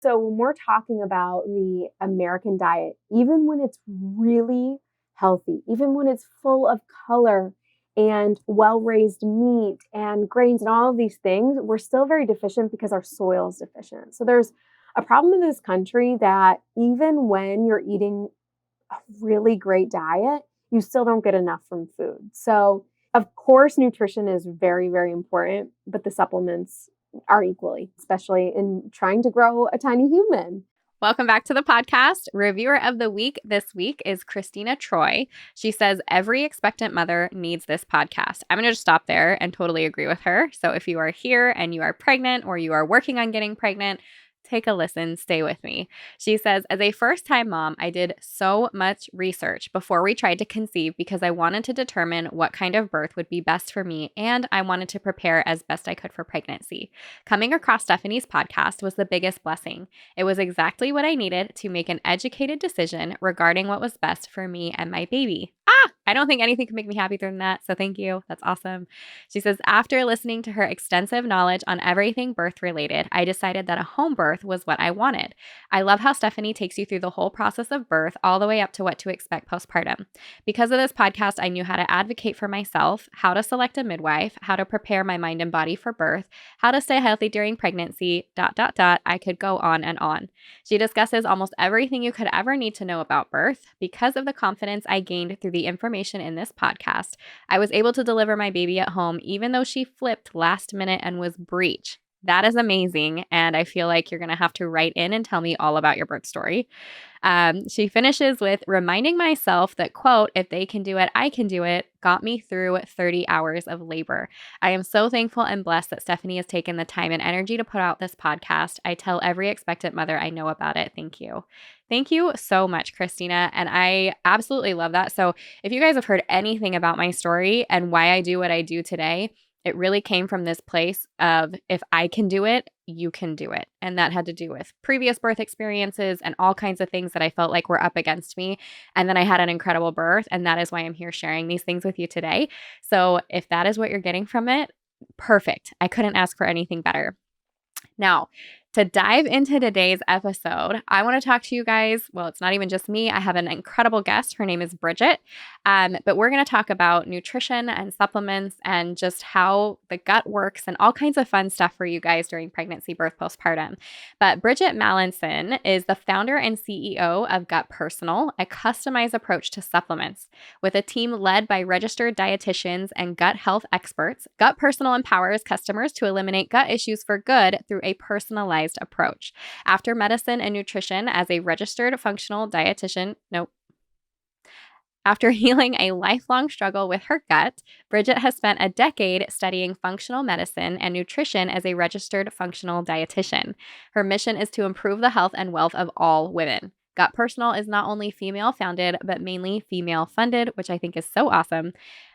So when we're talking about the American diet, even when it's really healthy, even when it's full of color and well-raised meat and grains and all of these things, we're still very deficient because our soil is deficient. So there's a problem in this country that even when you're eating a really great diet, you still don't get enough from food. So of course, nutrition is very, very important, but the supplements are equally, especially in trying to grow a tiny human. Welcome back to the podcast. Reviewer of the week this week is Christina Troy. She says every expectant mother needs this podcast. I'm going to just stop there and totally agree with her. So if you are here and you are pregnant or you are working on getting pregnant, take a listen, stay with me. She says, as a first-time mom, I did so much research before we tried to conceive because I wanted to determine what kind of birth would be best for me, and I wanted to prepare as best I could for pregnancy. Coming across Stephanie's podcast was the biggest blessing. It was exactly what I needed to make an educated decision regarding what was best for me and my baby. I don't think anything can make me happier than that, so thank you. That's awesome. She says, after listening to her extensive knowledge on everything birth related, I decided that a home birth was what I wanted. I love how Stephanie takes you through the whole process of birth all the way up to what to expect postpartum. Because of this podcast, I knew how to advocate for myself, how to select a midwife, how to prepare my mind and body for birth, how to stay healthy during pregnancy, ... I could go on and on. She discusses almost everything you could ever need to know about birth. Because of the confidence I gained through the information in this podcast, I was able to deliver my baby at home, even though she flipped last minute and was breech. That is amazing. And I feel like you're going to have to write in and tell me all about your birth story. She finishes with reminding myself that, quote, if they can do it, I can do it, got me through 30 hours of labor. I am so thankful and blessed that Stephanie has taken the time and energy to put out this podcast. I tell every expectant mother I know about it. Thank you. Thank you so much, Christina. And I absolutely love that. So if you guys have heard anything about my story and why I do what I do today, it really came from this place of if I can do it, you can do it. And that had to do with previous birth experiences and all kinds of things that I felt like were up against me. And then I had an incredible birth. And that is why I'm here sharing these things with you today. So if that is what you're getting from it, perfect. I couldn't ask for anything better. Now, to dive into today's episode, I want to talk to you guys. Well, it's not even just me. I have an incredible guest. Her name is Bridgette. But we're going to talk about nutrition and supplements and just how the gut works and all kinds of fun stuff for you guys during pregnancy, birth, postpartum. But Bridgette Mallinson is the founder and CEO of Gut Personal, a customized approach to supplements. With a team led by registered dietitians and gut health experts, Gut Personal empowers customers to eliminate gut issues for good through a personalized approach. After medicine and nutrition as a registered functional dietitian, After healing a lifelong struggle with her gut, Bridgette has spent a decade studying functional medicine and nutrition as a registered functional dietitian. Her mission is to improve the health and wealth of all women. Gut Personal is not only female-founded, but mainly female-funded, which I think is so awesome.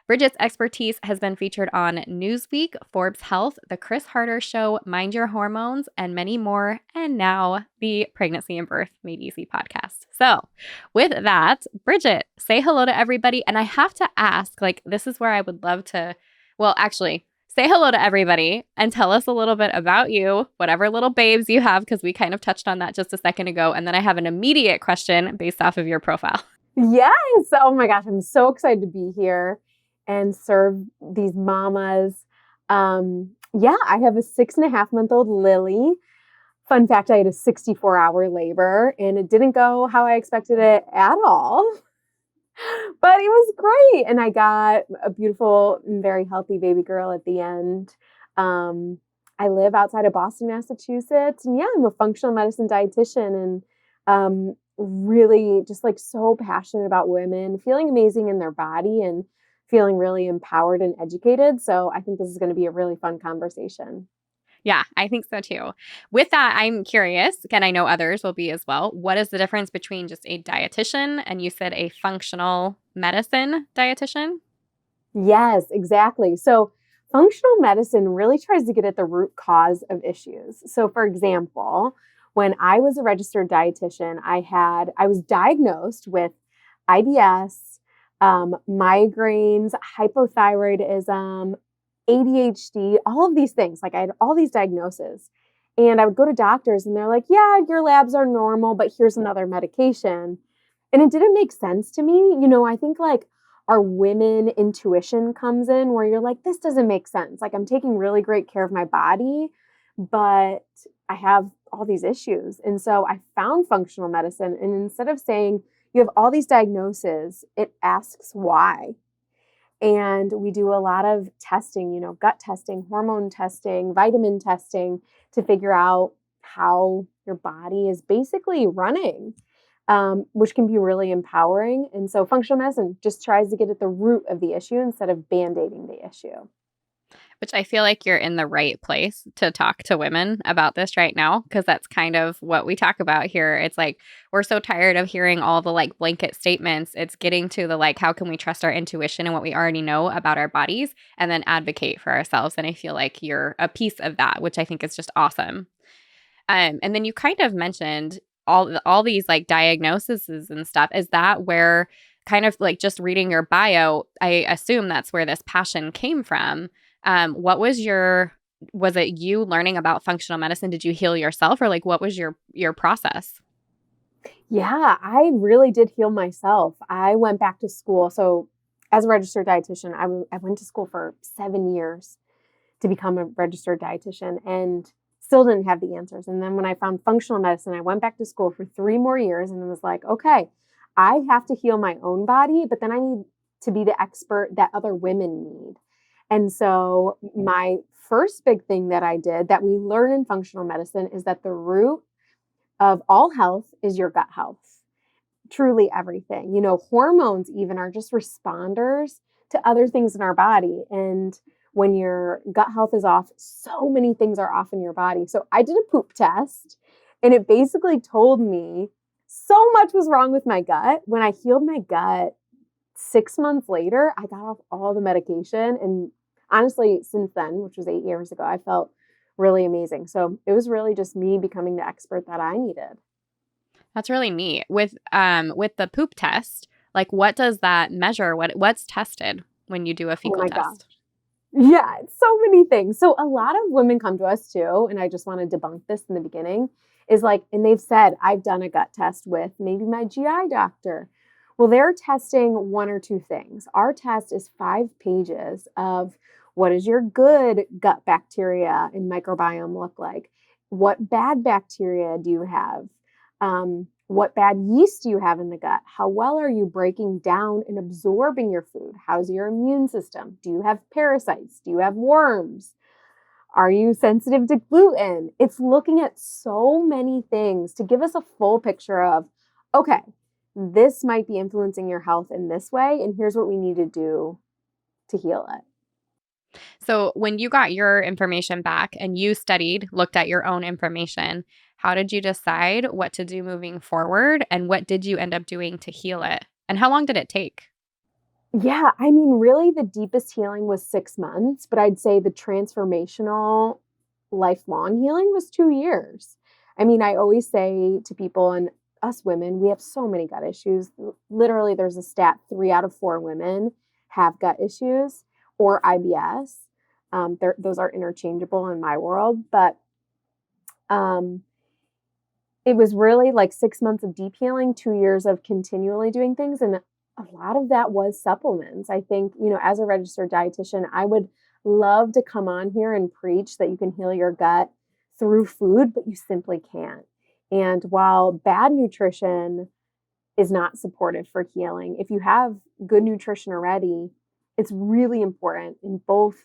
Bridgette's expertise has been featured on Newsweek, Forbes Health, The Chris Harder Show, Mind Your Hormones, and many more, and now the Pregnancy and Birth Made Easy podcast. So with that, Bridgette, say hello to everybody. And I have to ask, this is where I would love to, say hello to everybody and tell us a little bit about you, whatever little babes you have, because we kind of touched on that just a second ago. And then I have an immediate question based off of your profile. Yes. Oh my gosh. I'm so excited to be here and serve these mamas. I have a 6.5-month-old Lily. Fun fact, I had a 64-hour labor and it didn't go how I expected it at all. But it was great. And I got a beautiful and very healthy baby girl at the end. I live outside of Boston, Massachusetts. And I'm a functional medicine dietitian and really just so passionate about women feeling amazing in their body and feeling really empowered and educated. So I think this is going to be a really fun conversation. Yeah, I think so too. With that, I'm curious, and I know others will be as well, what is the difference between just a dietitian and you said a functional medicine dietitian? Yes, exactly. So functional medicine really tries to get at the root cause of issues. So for example, when I was a registered dietitian, I was diagnosed with IBS, migraines, hypothyroidism, ADHD, all of these things. I had all these diagnoses. And I would go to doctors and they're like, yeah, your labs are normal, but here's another medication. And it didn't make sense to me. I think like our women intuition comes in where you're like, this doesn't make sense. Like I'm taking really great care of my body, but I have all these issues. And so I found functional medicine. And instead of saying you have all these diagnoses, it asks why. And we do a lot of testing, gut testing, hormone testing, vitamin testing to figure out how your body is basically running, which can be really empowering. And so functional medicine just tries to get at the root of the issue instead of band-aiding the issue. Which I feel like you're in the right place to talk to women about this right now, because that's kind of what we talk about here. It's like we're so tired of hearing all the like blanket statements. It's getting to the like, how can we trust our intuition and what we already know about our bodies and then advocate for ourselves? And I feel like you're a piece of that, which I think is just awesome. And then you kind of mentioned all these like diagnoses and stuff. Is that where kind of like just reading your bio, I assume that's where this passion came from? What was it you learning about functional medicine? Did you heal yourself or like what was your process? Yeah, I really did heal myself. I went back to school. So as a registered dietitian, I went to school for 7 years to become a registered dietitian and still didn't have the answers. And then when I found functional medicine, I went back to school for 3 more years and was like, okay, I have to heal my own body, but then I need to be the expert that other women need. And so my first big thing that I did that we learn in functional medicine is that the root of all health is your gut health. Truly everything. Hormones even are just responders to other things in our body. And when your gut health is off, so many things are off in your body. So I did a poop test and it basically told me so much was wrong with my gut. When I healed my gut 6 months later, I got off all the medication. And honestly, since then, which was 8 years ago, I felt really amazing. So it was really just me becoming the expert that I needed. That's really neat. With the poop test, like what does that measure? What's tested when you do a Oh fecal my gosh. test? Yeah, it's so many things. So a lot of women come to us too, and I just want to debunk this in the beginning, is like, and they've said, I've done a gut test with maybe my GI doctor. Well, they're testing one or two things. Our test is 5 pages of what does your good gut bacteria and microbiome look like? What bad bacteria do you have? What bad yeast do you have in the gut? How well are you breaking down and absorbing your food? How's your immune system? Do you have parasites? Do you have worms? Are you sensitive to gluten? It's looking at so many things to give us a full picture of, okay, this might be influencing your health in this way, and here's what we need to do to heal it. So when you got your information back and you looked at your own information, how did you decide what to do moving forward? And what did you end up doing to heal it? And how long did it take? Yeah, I mean, really, the deepest healing was 6 months, but I'd say the transformational lifelong healing was 2 years. I mean, I always say to people, and us women, we have so many gut issues. Literally, there's a stat 3 out of 4 women have gut issues or IBS. Those are interchangeable in my world, but um, it was really like 6 months of deep healing, 2 years of continually doing things. And a lot of that was supplements. I think, as a registered dietitian, I would love to come on here and preach that you can heal your gut through food, but you simply can't. And while bad nutrition is not supportive for healing, if you have good nutrition already, it's really important in both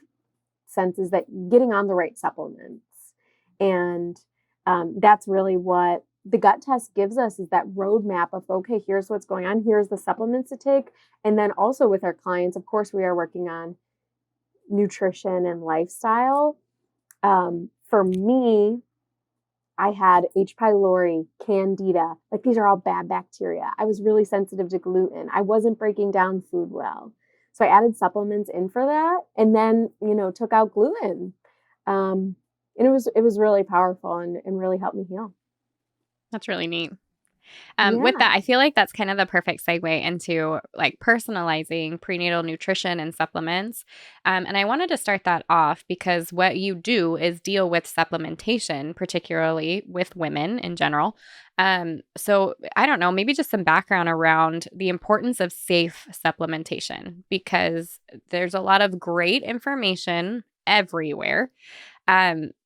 senses that getting on the right supplements. And that's really what the gut test gives us, is that roadmap of, okay, here's what's going on. Here's the supplements to take. And then also with our clients, of course, we are working on nutrition and lifestyle. For me, I had H. pylori, candida. Like these are all bad bacteria. I was really sensitive to gluten. I wasn't breaking down food well. So I added supplements in for that and then, took out gluten. And it was really powerful and really helped me heal. That's really neat. With Yeah. that, I feel like that's kind of the perfect segue into like personalizing prenatal nutrition and supplements. And I wanted to start that off because what you do is deal with supplementation, particularly with women in general. So I don't know, maybe just some background around the importance of safe supplementation because there's a lot of great information everywhere.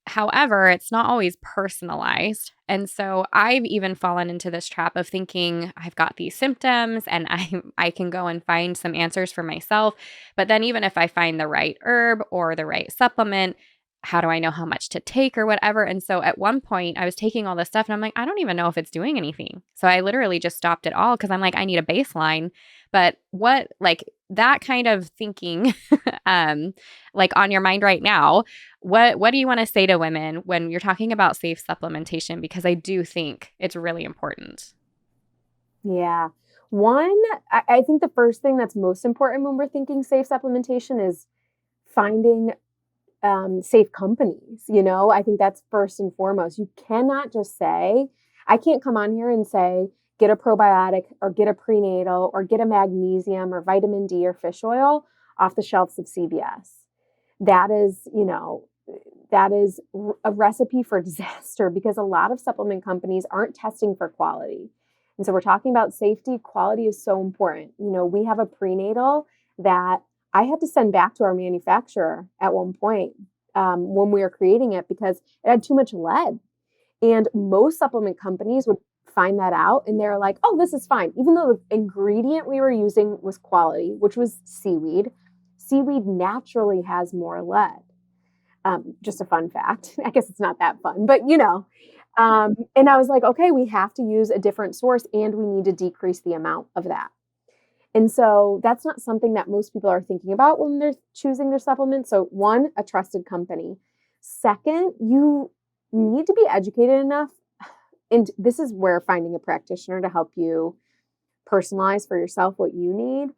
However, it's not always personalized. And so I've even fallen into this trap of thinking I've got these symptoms and I can go and find some answers for myself. But then even if I find the right herb or the right supplement, how do I know how much to take or whatever? And so at one point I was taking all this stuff and I'm like, I don't even know if it's doing anything. So I literally just stopped it all because I'm like, I need a baseline. But what like that kind of thinking like on your mind right now, what do you want to say to women when you're talking about safe supplementation? Because I do think it's really important. Yeah. One, I think the first thing that's most important when we're thinking safe supplementation is finding safe companies. I think that's first and foremost. You cannot just say, I can't come on here and say, get a probiotic or get a prenatal or get a magnesium or vitamin D or fish oil off the shelves of CVS. That is, that is a recipe for disaster because a lot of supplement companies aren't testing for quality. And so we're talking about safety. Quality is so important. We have a prenatal that I had to send back to our manufacturer at one point when we were creating it because it had too much lead. And most supplement companies would find that out and they're like, oh, this is fine. Even though the ingredient we were using was quality, which was seaweed. Seaweed naturally has more lead. Just a fun fact. I guess it's not that fun, but and I was like, okay, we have to use a different source and we need to decrease the amount of that. And so that's not something that most people are thinking about when they're choosing their supplements. So one, a trusted company. Second, you need to be educated enough. And this is where finding a practitioner to help you personalize for yourself what you need.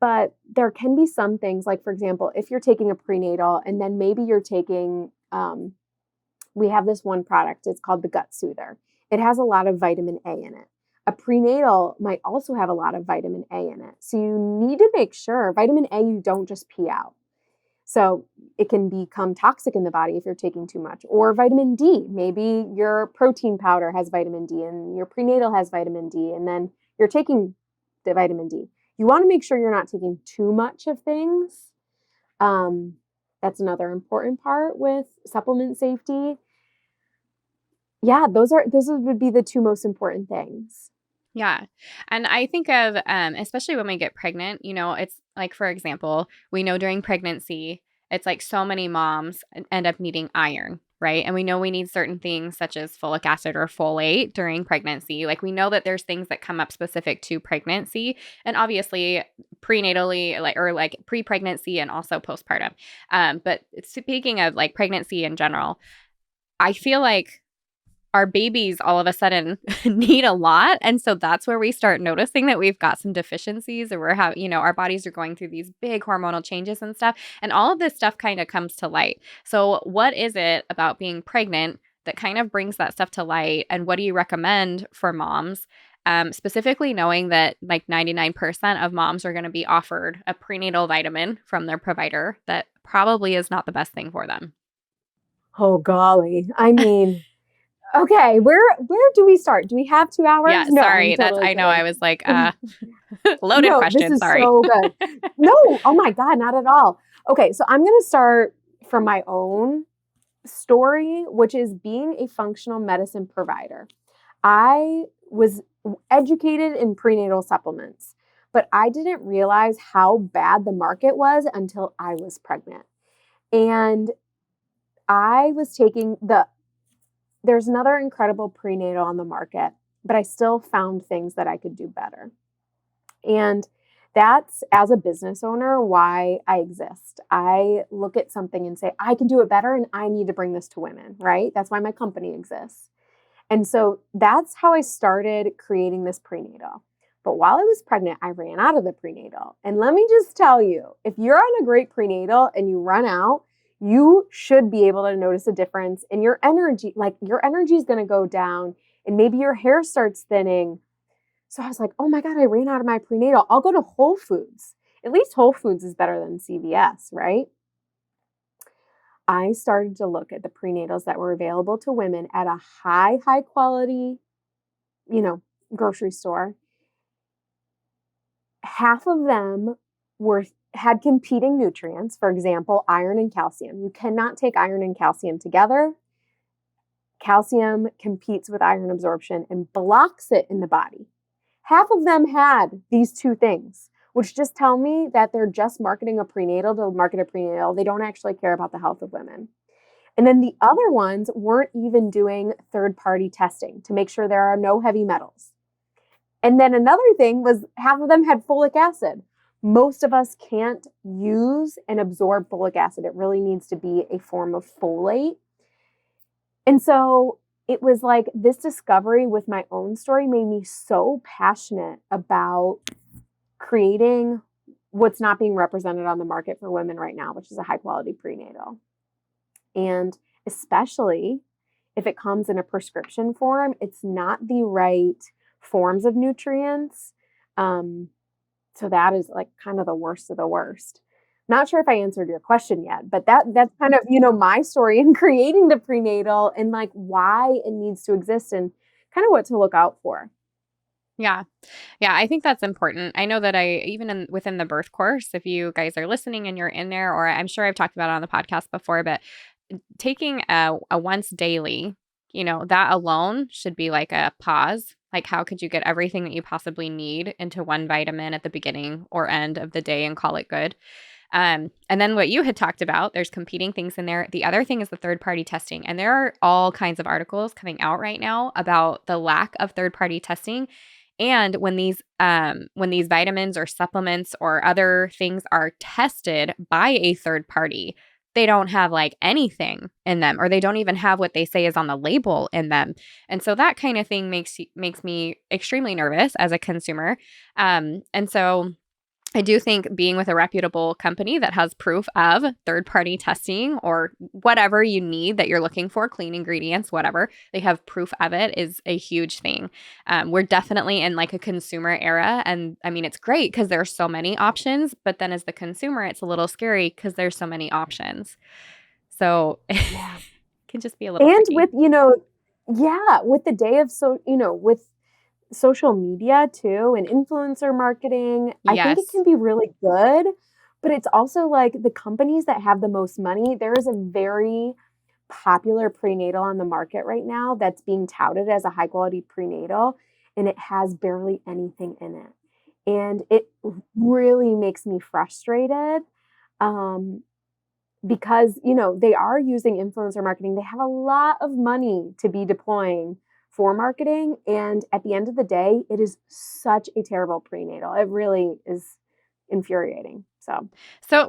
But there can be some things like, for example, if you're taking a prenatal and then maybe you're taking, we have this one product, it's called the Gut Soother. It has a lot of vitamin A in it. A prenatal might also have a lot of vitamin A in it. So you need to make sure vitamin A you don't just pee out. So it can become toxic in the body if you're taking too much. Or vitamin D. Maybe your protein powder has vitamin D and your prenatal has vitamin D, and then you're taking the vitamin D. You want to make sure you're not taking too much of things. That's another important part with supplement safety. Yeah, those would be the two most important things. Yeah. And I think of, especially when we get pregnant, it's like, for example, we know during pregnancy, it's like so many moms end up needing iron, right? And we know we need certain things such as folic acid or folate during pregnancy. Like we know that there's things that come up specific to pregnancy and obviously prenatally, like pre-pregnancy and also postpartum. But speaking of like pregnancy in general, I feel like our babies all of a sudden need a lot. And so that's where we start noticing that we've got some deficiencies or our bodies are going through these big hormonal changes and stuff. And all of this stuff kind of comes to light. So what is it about being pregnant that kind of brings that stuff to light? And what do you recommend for moms? Specifically knowing that like 99% of moms are going to be offered a prenatal vitamin from their provider that probably is not the best thing for them. Oh, golly. I mean, okay, where do we start? Do we have 2 hours? Yeah, No, I'm sorry. totally I know kidding. I was like, loaded No, this question. is Sorry. so good. No, oh my God, not at all. Okay, so I'm going to start from my own story, which is being a functional medicine provider. I was educated in prenatal supplements, but I didn't realize how bad the market was until I was pregnant. And I was taking there's another incredible prenatal on the market, but I still found things that I could do better. And that's, as a business owner, why I exist. I look at something and say, I can do it better and I need to bring this to women, right? That's why my company exists. And so that's how I started creating this prenatal. But while I was pregnant, I ran out of the prenatal. And let me just tell you, if you're on a great prenatal and you run out, you should be able to notice a difference in your energy. Like your energy is going to go down and maybe your hair starts thinning. So I was like, oh my God, I ran out of my prenatal. I'll go to Whole Foods. At least Whole Foods is better than CVS, right? I started to look at the prenatals that were available to women at a high quality, grocery store. Half of them had competing nutrients, for example, iron and calcium. You cannot take iron and calcium together. Calcium competes with iron absorption and blocks it in the body. Half of them had these two things, which just tell me that they're just marketing a prenatal to market a prenatal. They don't actually care about the health of women. And then the other ones weren't even doing third-party testing to make sure there are no heavy metals. And then another thing was half of them had folic acid. Most of us can't use and absorb folic acid. It really needs to be a form of folate. And so it was like this discovery with my own story made me so passionate about creating what's not being represented on the market for women right now, which is a high quality prenatal. And especially if it comes in a prescription form, it's not the right forms of nutrients. So that is like kind of the worst of the worst. Not sure if I answered your question yet, but that's kind of, my story in creating the prenatal and like why it needs to exist and kind of what to look out for. Yeah. Yeah, I think that's important. I know that within the birth course, if you guys are listening and you're in there, or I'm sure I've talked about it on the podcast before, but taking a once daily, that alone should be like a pause. Like, how could you get everything that you possibly need into one vitamin at the beginning or end of the day and call it good? And then what you had talked about, there's competing things in there. The other thing is the third-party testing. And there are all kinds of articles coming out right now about the lack of third-party testing. And when these vitamins or supplements or other things are tested by a third party, they don't have like anything in them, or they don't even have what they say is on the label in them. And so that kind of thing makes me extremely nervous as a consumer. And so I do think being with a reputable company that has proof of third-party testing or whatever you need that you're looking for, clean ingredients, whatever, they have proof of it is a huge thing. We're definitely in like a consumer era. And I mean, it's great because there's so many options, but then as the consumer, it's a little scary because there's so many options. So Yeah. it can just be a little And tricky. with, with the day of, with social media too and influencer marketing, I think it Yes. can be really good, but it's also like the companies that have the most money. There is a very popular prenatal on the market right now that's being touted as a high quality prenatal, and it has barely anything in it. And it really makes me frustrated because, they are using influencer marketing. They have a lot of money to be deploying for marketing. And at the end of the day, it is such a terrible prenatal. It really is infuriating. So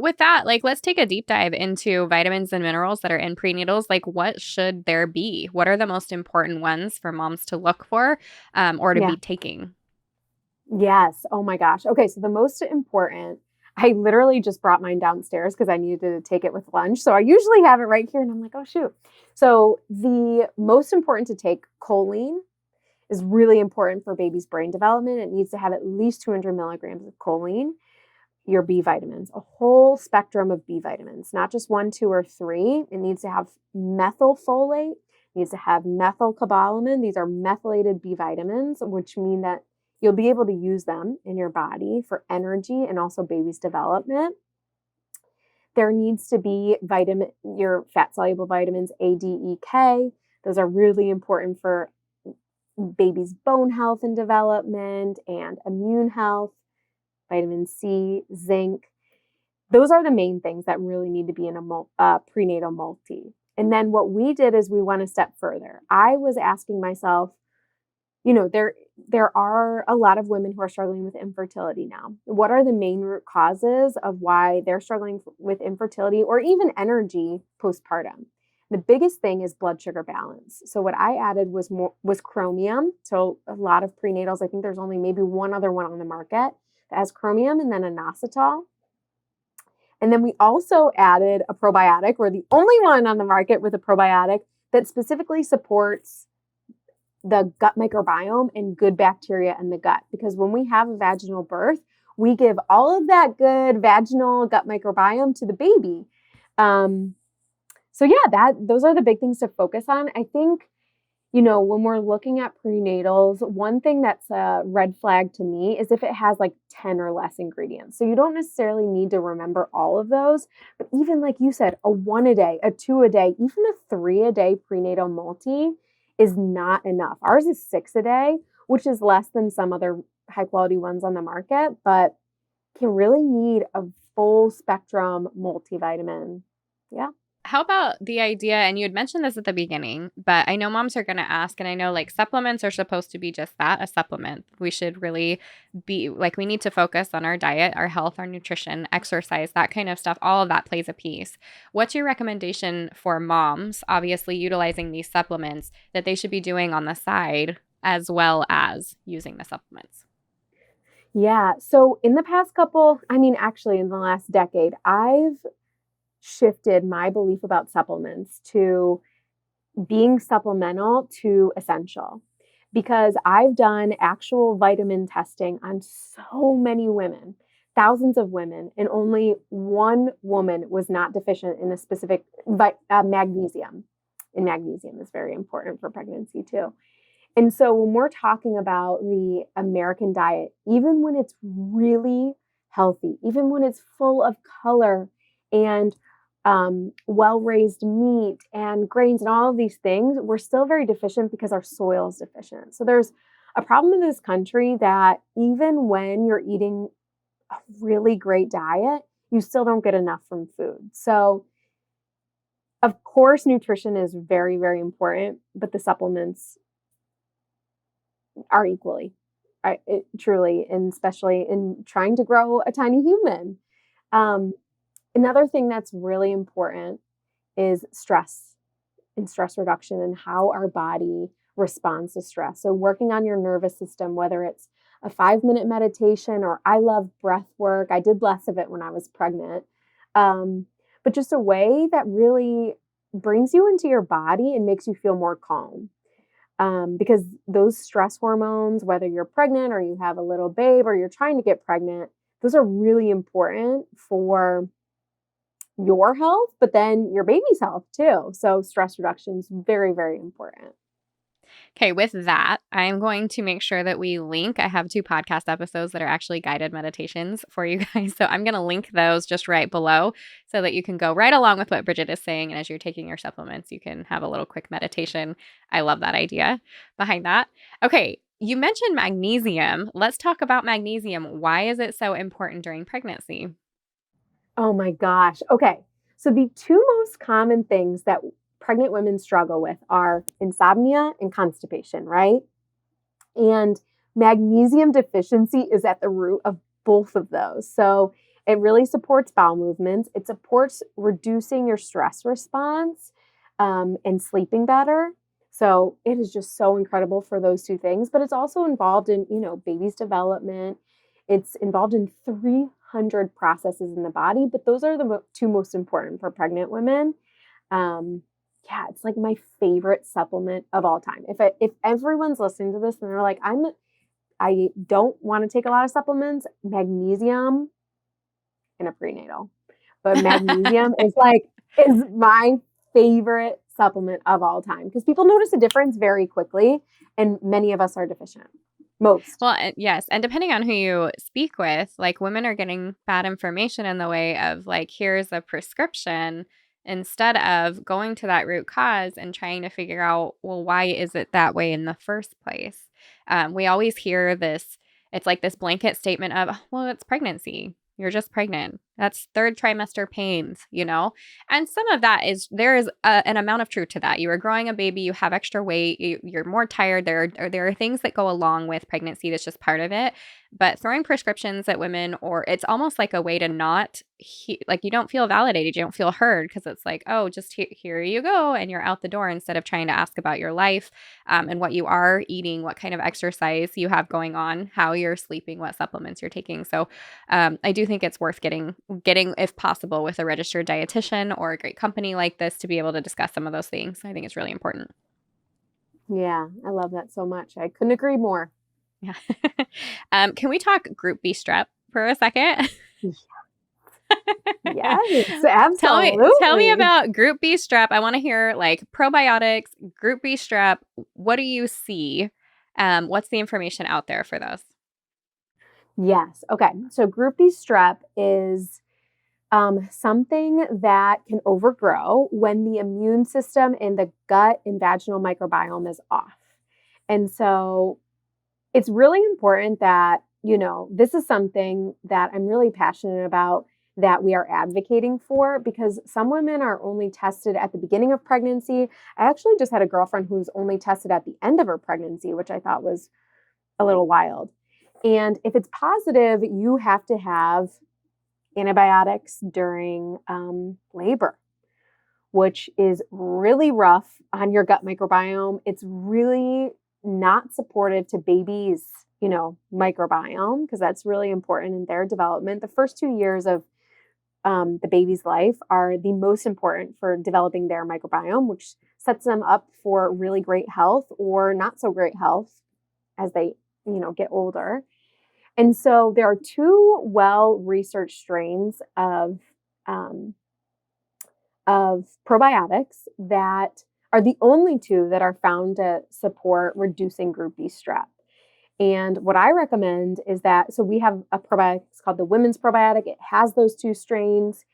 with that, like, let's take a deep dive into vitamins and minerals that are in prenatals. Like, what should there be? What are the most important ones for moms to look for or to Yeah. be taking? Yes. Oh my gosh. Okay. So the most important, I literally just brought mine downstairs because I needed to take it with lunch. So I usually have it right here and I'm like, oh, shoot. So the most important to take, choline, is really important for baby's brain development. It needs to have at least 200 milligrams of choline. Your B vitamins, a whole spectrum of B vitamins, not just 1, 2, or 3. It needs to have methylfolate, it needs to have methylcobalamin. These are methylated B vitamins, which mean that you'll be able to use them in your body for energy and also baby's development. There needs to be your fat soluble vitamins A, D, E, K. Those are really important for baby's bone health and development and immune health. Vitamin C, zinc. Those are the main things that really need to be in a prenatal multi. And then what we did is we went a step further. I was asking myself, there are a lot of women who are struggling with infertility now. What are the main root causes of why they're struggling with infertility or even energy postpartum? The biggest thing is blood sugar balance. So what I added was chromium. So a lot of prenatals, I think there's only maybe one other one on the market that has chromium, and then inositol. And then we also added a probiotic. We're the only one on the market with a probiotic that specifically supports the gut microbiome and good bacteria in the gut. Because when we have a vaginal birth, we give all of that good vaginal gut microbiome to the baby. So yeah, those are the big things to focus on. I think, when we're looking at prenatals, one thing that's a red flag to me is if it has like 10 or less ingredients. So you don't necessarily need to remember all of those, but even like you said, a 1 a day, a 2 a day, even a 3 a day prenatal multi is not enough. Ours is 6 a day, which is less than some other high quality ones on the market, but can really need a full spectrum multivitamin. Yeah. How about the idea, and you had mentioned this at the beginning, but I know moms are going to ask, and I know like supplements are supposed to be just that, a supplement. We should really be like, we need to focus on our diet, our health, our nutrition, exercise, that kind of stuff. All of that plays a piece. What's your recommendation for moms, obviously utilizing these supplements, that they should be doing on the side as well as using the supplements? Yeah. So in the past actually in the last decade, I've shifted my belief about supplements to being supplemental to essential, because I've done actual vitamin testing on so many women, thousands of women, and only one woman was not deficient in a specific magnesium. And magnesium is very important for pregnancy too. And so when we're talking about the American diet, even when it's really healthy, even when it's full of color and well-raised meat and grains and all of these things, we're still very deficient because our soil is deficient. So there's a problem in this country that even when you're eating a really great diet, you still don't get enough from food. So of course, nutrition is very, very important, but the supplements are equally, truly, and especially in trying to grow a tiny human. Another thing that's really important is stress and stress reduction and how our body responds to stress. So working on your nervous system, whether it's a 5-minute meditation, or I love breath work. I did less of it when I was pregnant. But just a way that really brings you into your body and makes you feel more calm. Because those stress hormones, whether you're pregnant or you have a little babe or you're trying to get pregnant, those are really important for your health, but then your baby's health too. So stress reduction is very, very important. Okay, with that, I'm going to make sure that we link. I have 2 podcast episodes that are actually guided meditations for you guys. So I'm going to link those just right below so that you can go right along with what Bridgette is saying. And as you're taking your supplements, you can have a little quick meditation. I love that idea behind that. Okay, you mentioned magnesium. Let's talk about magnesium. Why is it so important during pregnancy? Oh my gosh. Okay. So the 2 most common things that pregnant women struggle with are insomnia and constipation, right? And magnesium deficiency is at the root of both of those. So it really supports bowel movements. It supports reducing your stress response and sleeping better. So it is just so incredible for those 2 things. But it's also involved in, baby's development. It's involved in 300 processes in the body, but those are the 2 most important for pregnant women. Yeah, it's like my favorite supplement of all time. If everyone's listening to this and they're like, I don't want to take a lot of supplements, magnesium and a prenatal. But magnesium is my favorite supplement of all time, because people notice a difference very quickly, and many of us are deficient. Most. Well, yes. And depending on who you speak with, like women are getting bad information in the way of like, here's a prescription, instead of going to that root cause and trying to figure out, well, why is it that way in the first place? We always hear this, it's like this blanket statement of, "Oh, well, it's pregnancy. You're just pregnant. That's 3rd trimester pains, And some of that there is an amount of truth to that. You are growing a baby, you have extra weight, you're more tired. There are things that go along with pregnancy that's just part of it. But throwing prescriptions at women, or it's almost like a way to not, like you don't feel validated, you don't feel heard, because it's like, oh, just here you go, and you're out the door, instead of trying to ask about your life and what you are eating, what kind of exercise you have going on, how you're sleeping, what supplements you're taking. So I do think it's worth getting, if possible, with a registered dietitian or a great company like this to be able to discuss some of those things. I think it's really important. Yeah, I love that so much. I couldn't agree more. Yeah. Can we talk Group B strep for a second? Yes, Tell me absolutely. about Group B strep. I want to hear like probiotics, Group B strep. What do you see? What's the information out there for those? Yes. Okay. So group B strep is something that can overgrow when the immune system in the gut and vaginal microbiome is off. And so it's really important that, this is something that I'm really passionate about that we are advocating for because some women are only tested at the beginning of pregnancy. I actually just had a girlfriend who was only tested at the end of her pregnancy, which I thought was a little wild. And if it's positive, you have to have antibiotics during labor, which is really rough on your gut microbiome. It's really not supportive to babies, microbiome, because that's really important in their development. The first 2 years of the baby's life are the most important for developing their microbiome, which sets them up for really great health or not so great health as they, get older. And so there are two well-researched strains um, of probiotics that are the only two that are found to support reducing group B strep. And what I recommend is that, so we have a probiotic, it's called the women's probiotic. It has those two strains.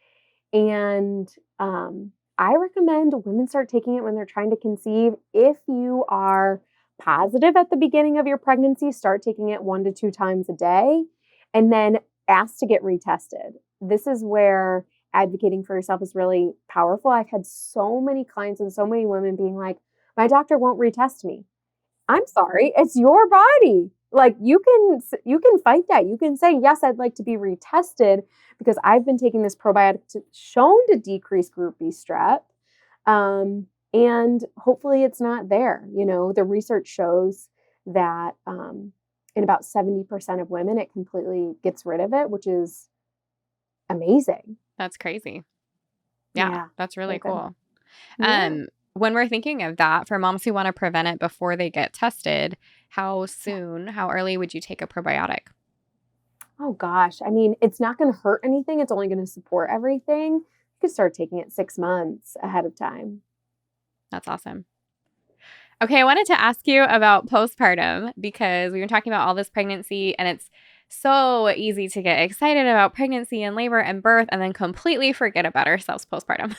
And I recommend women start taking it when they're trying to conceive. If you are positive at the beginning of your pregnancy, start taking it 1 to 2 times a day and then ask to get retested. This is where advocating for yourself is really powerful. I've had so many clients and so many women being like, my doctor won't retest me. I'm sorry, it's your body. Like you can fight that. You can say, yes, I'd like to be retested because I've been taking this probiotic shown to decrease group B strep. And hopefully it's not there. The research shows that in about 70% of women, it completely gets rid of it, which is amazing. That's crazy. Yeah, Yeah. that's So really good. cool. Yeah. When we're thinking of that, for moms who want to prevent it before they get tested, Yeah. how early would you take a probiotic? Oh gosh. I mean, it's not going to hurt anything. It's only going to support everything. You could start taking it 6 months ahead of time. That's awesome. Okay, I wanted to ask you about postpartum because we were talking about all this pregnancy, and it's so easy to get excited about pregnancy and labor and birth and then completely forget about ourselves postpartum.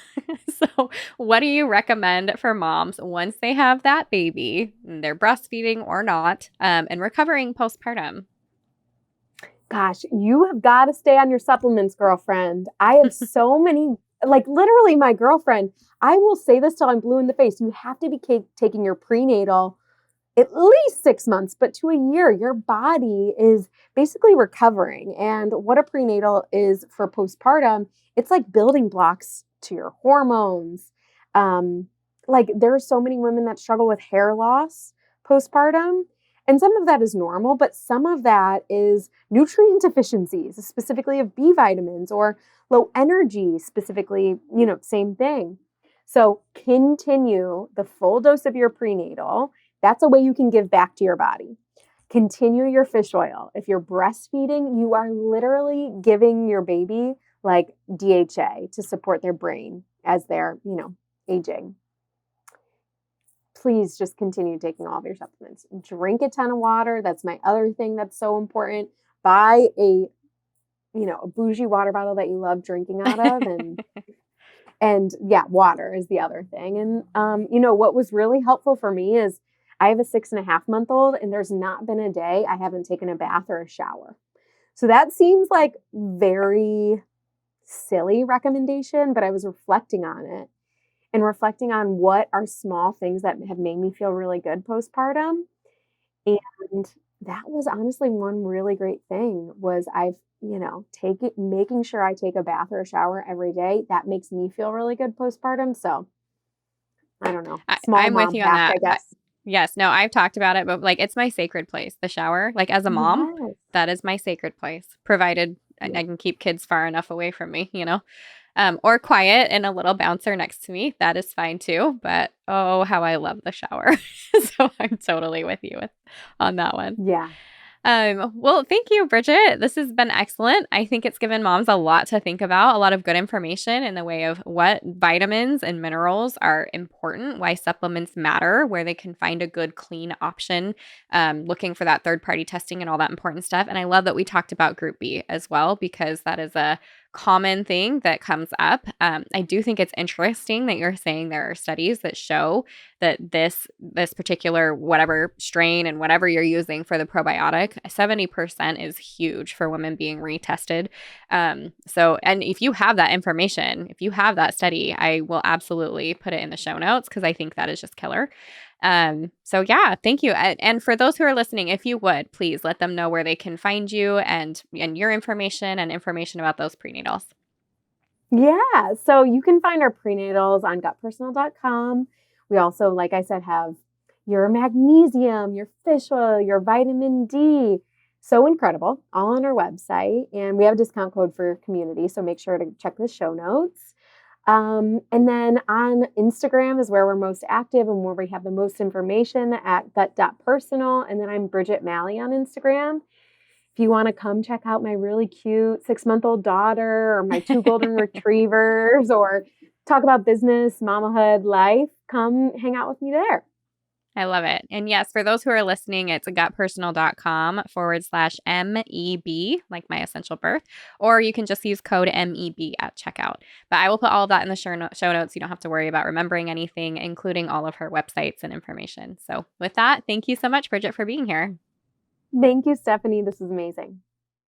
So, what do you recommend for moms once they have that baby, and they're breastfeeding or not, and recovering postpartum? Gosh, you have got to stay on your supplements, girlfriend. I have so many, like literally my girlfriend, I will say this till I'm blue in the face. You have to be taking your prenatal at least 6 months, but to a year. Your body is basically recovering. And what a prenatal is for postpartum, it's like building blocks to your hormones. Um, like there are so many women that struggle with hair loss postpartum. And some of that is normal, but some of that is nutrient deficiencies, specifically of B vitamins or low energy, specifically, same thing. So continue the full dose of your prenatal. That's a way you can give back to your body. Continue your fish oil. If you're breastfeeding, you are literally giving your baby like DHA to support their brain as they're, aging. Please just continue taking all of your supplements. Drink a ton of water. That's my other thing that's so important. Buy a bougie water bottle that you love drinking out of and yeah, water is the other thing. And what was really helpful for me is I have a 6.5-month-old, and there's not been a day I haven't taken a bath or a shower. So that seems like very silly recommendation, but I was reflecting on it and reflecting on what are small things that have made me feel really good postpartum. And that was honestly one really great thing was I've, making sure I take a bath or a shower every day. That makes me feel really good postpartum. So I don't know. Small I'm with mom you on hack, I that. guess. Yes, no, I've talked about it, but like it's my sacred place, the shower. Like as a mom, Yes. that is my sacred place, provided I Yeah. can keep kids far enough away from me, you know? Or quiet and a little bouncer next to me. That is fine too. But oh, how I love the shower. So I'm totally with you on that one. Yeah. Well, thank you, Bridgette. This has been excellent. I think it's given moms a lot to think about, a lot of good information in the way of what vitamins and minerals are important, why supplements matter, where they can find a good, clean option, looking for that third-party testing and all that important stuff. And I love that we talked about Group B as well, because that is a common thing that comes up. I do think it's interesting that you're saying there are studies that show that this particular whatever strain and whatever you're using for the probiotic, 70% is huge for women being retested. So, and if you have that information, if you have that study, I will absolutely put it in the show notes because I think that is just killer. So yeah, thank you. And for those who are listening, if you would, please let them know where they can find you and your information and information about those prenatals. Yeah. So you can find our prenatals on gutpersonal.com. We also, like I said, have your magnesium, your fish oil, your vitamin D. So incredible, all on our website. And we have a discount code for your community. So make sure to check the show notes. And then on Instagram is where we're most active and where we have the most information at gut.personal. And then I'm Bridgette Malley on Instagram. If you want to come check out my really cute 6-month-old daughter or my 2 golden retrievers or talk about business, mamahood, life, come hang out with me there. I love it. And yes, for those who are listening, it's gutpersonal.com/MEB, like my essential birth, or you can just use code MEB at checkout. But I will put all of that in the show notes. You don't have to worry about remembering anything, including all of her websites and information. So with that, thank you so much, Bridgette, for being here. Thank you, Stephanie. This is amazing.